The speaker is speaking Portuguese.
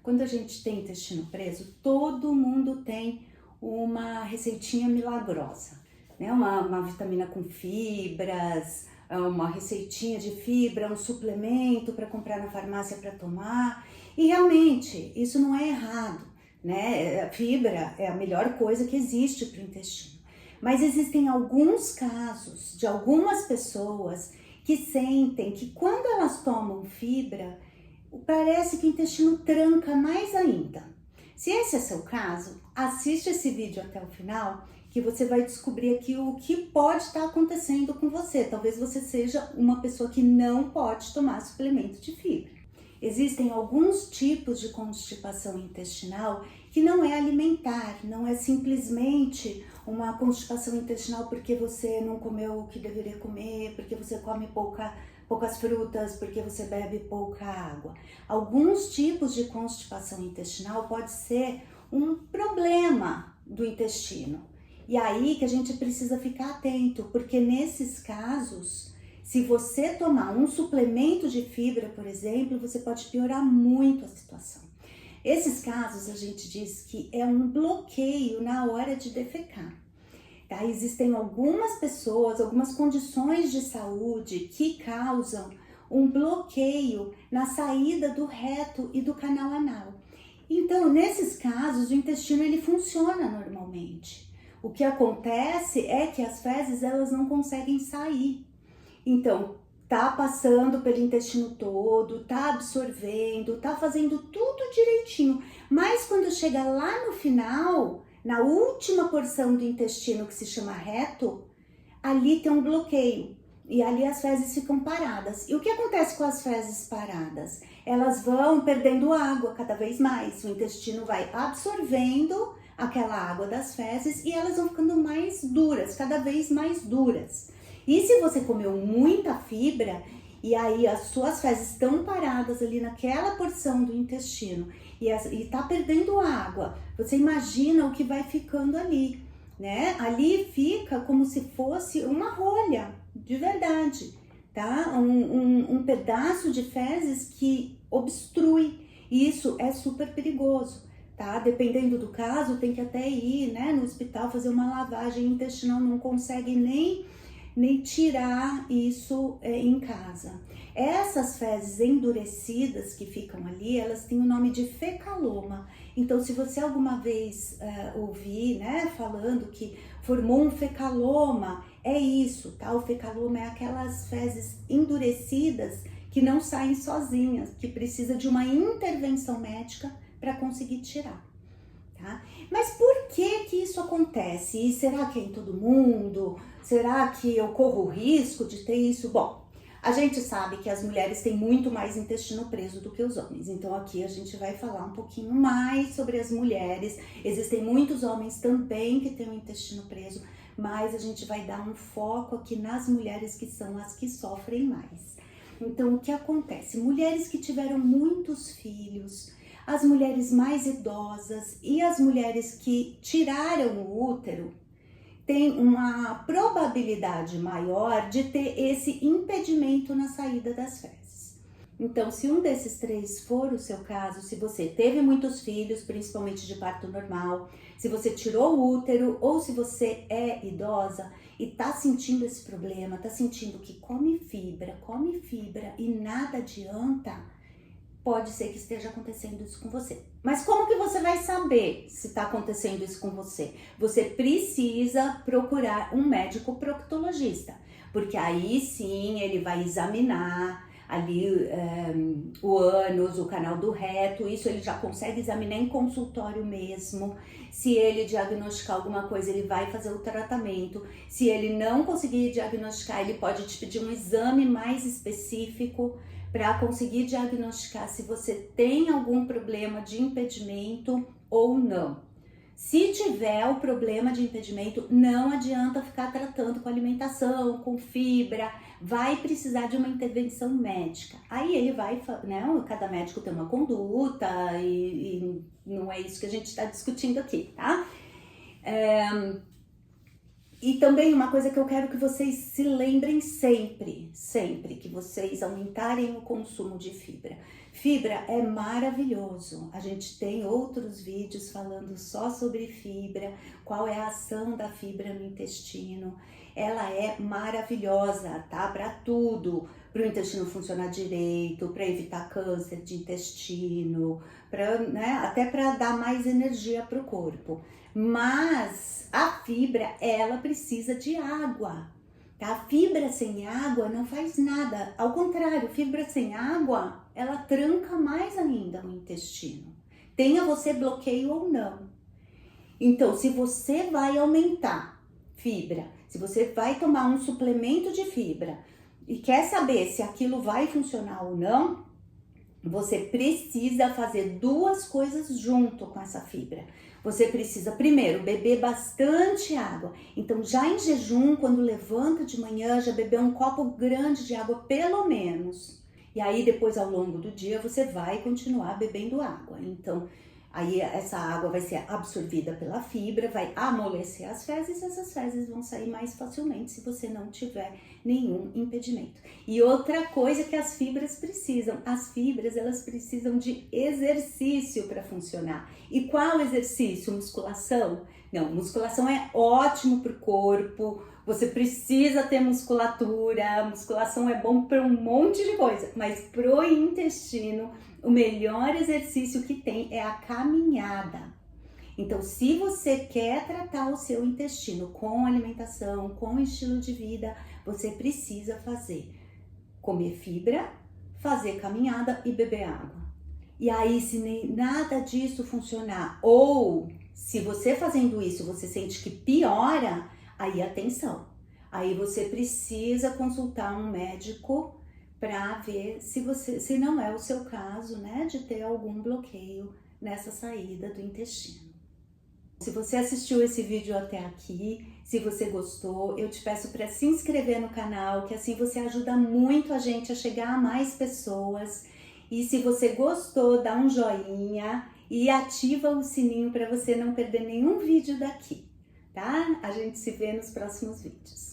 Quando a gente tem intestino preso, todo mundo tem uma receitinha milagrosa, né? Uma vitamina com fibras, uma receitinha de fibra, um suplemento para comprar na farmácia para tomar. E realmente, isso não é errado, né? A fibra é a melhor coisa que existe para o intestino. Mas existem alguns casos de algumas pessoas que sentem que quando elas tomam fibra, parece que o intestino tranca mais ainda. Se esse é seu caso, assiste esse vídeo até o final, que você vai descobrir aqui o que pode estar acontecendo com você. Talvez você seja uma pessoa que não pode tomar suplemento de fibra. Existem alguns tipos de constipação intestinal que não é alimentar, não é simplesmente uma constipação intestinal porque você não comeu o que deveria comer, porque você come poucas frutas, porque você bebe pouca água. Alguns tipos de constipação intestinal pode ser um problema do intestino. E aí que a gente precisa ficar atento, porque nesses casos, se você tomar um suplemento de fibra, por exemplo, você pode piorar muito a situação. Esses casos a gente diz que é um bloqueio na hora de defecar. Tá? Existem algumas pessoas, algumas condições de saúde que causam um bloqueio na saída do reto e do canal anal. Então, nesses casos, o intestino ele funciona normalmente. O que acontece é que as fezes elas não conseguem sair. Então, tá passando pelo intestino todo, tá absorvendo, tá fazendo tudo direitinho. Mas quando chega lá no final, na última porção do intestino que se chama reto, ali tem um bloqueio e ali as fezes ficam paradas. E o que acontece com as fezes paradas? Elas vão perdendo água cada vez mais. O intestino vai absorvendo aquela água das fezes e elas vão ficando mais duras, cada vez mais duras. E se você comeu muita fibra e aí as suas fezes estão paradas ali naquela porção do intestino e tá perdendo água, você imagina o que vai ficando ali, né? Ali fica como se fosse uma rolha, de verdade, tá? Um pedaço de fezes que obstrui, e isso é super perigoso, tá? Dependendo do caso, tem que até ir, né, no hospital fazer uma lavagem intestinal, não consegue nem tirar isso em casa. Essas fezes endurecidas que ficam ali, elas têm o nome de fecaloma. Então, se você alguma vez ouvir, né, falando que formou um fecaloma, é isso, tá? O fecaloma é aquelas fezes endurecidas que não saem sozinhas, que precisa de uma intervenção médica para conseguir tirar. Tá? Mas por que isso acontece? E será que é em todo mundo? Será que eu corro o risco de ter isso? Bom, a gente sabe que as mulheres têm muito mais intestino preso do que os homens. Então aqui a gente vai falar um pouquinho mais sobre as mulheres. Existem muitos homens também que têm o intestino preso, mas a gente vai dar um foco aqui nas mulheres que são as que sofrem mais. Então o que acontece? Mulheres que tiveram muitos filhos, as mulheres mais idosas e as mulheres que tiraram o útero têm uma probabilidade maior de ter esse impedimento na saída das fezes. Então, se um desses três for o seu caso, se você teve muitos filhos, principalmente de parto normal, se você tirou o útero ou se você é idosa e tá sentindo esse problema, tá sentindo que come fibra e nada adianta, pode ser que esteja acontecendo isso com você. Mas como que você vai saber se está acontecendo isso com você? Você precisa procurar um médico proctologista, porque aí sim ele vai examinar ali o ânus, o canal do reto, isso ele já consegue examinar em consultório mesmo. Se ele diagnosticar alguma coisa, ele vai fazer o tratamento. Se ele não conseguir diagnosticar, ele pode te pedir um exame mais específico para conseguir diagnosticar se você tem algum problema de impedimento ou não. Se tiver o problema de impedimento, não adianta ficar tratando com alimentação, com fibra, vai precisar de uma intervenção médica. Aí ele vai, né, cada médico tem uma conduta e não é isso que a gente está discutindo aqui, tá? E também uma coisa que eu quero que vocês se lembrem sempre que vocês aumentarem o consumo de fibra. Fibra é maravilhoso. A gente tem outros vídeos falando só sobre fibra, qual é a ação da fibra no intestino. Ela é maravilhosa, tá? Para tudo, para o intestino funcionar direito, para evitar câncer de intestino, né? Até para dar mais energia para o corpo. Mas a fibra, ela precisa de água. A fibra sem água não faz nada, ao contrário, fibra sem água, ela tranca mais ainda o intestino. Tenha você bloqueio ou não. Então, se você vai aumentar fibra, se você vai tomar um suplemento de fibra e quer saber se aquilo vai funcionar ou não, você precisa fazer duas coisas junto com essa fibra. Você precisa, primeiro, beber bastante água. Então, já em jejum, quando levanta de manhã, já beber um copo grande de água, pelo menos. E aí, depois, ao longo do dia, você vai continuar bebendo água. Então, aí essa água vai ser absorvida pela fibra, vai amolecer as fezes e essas fezes vão sair mais facilmente se você não tiver nenhum impedimento. E outra coisa que as fibras precisam, elas precisam de exercício para funcionar. E qual exercício? Musculação? Não, musculação é ótimo para o corpo, você precisa ter musculatura, musculação é bom para um monte de coisa, mas pro intestino, o melhor exercício que tem é a caminhada. Então, se você quer tratar o seu intestino com alimentação, com estilo de vida, você precisa comer fibra, fazer caminhada e beber água. E aí, se nem nada disso funcionar, ou se você fazendo isso, você sente que piora, aí atenção. Aí você precisa consultar um médico para ver se não é o seu caso, né, de ter algum bloqueio nessa saída do intestino. Se você assistiu esse vídeo até aqui, se você gostou, eu te peço para se inscrever no canal, que assim você ajuda muito a gente a chegar a mais pessoas. E se você gostou, dá um joinha e ativa o sininho para você não perder nenhum vídeo daqui, tá? A gente se vê nos próximos vídeos.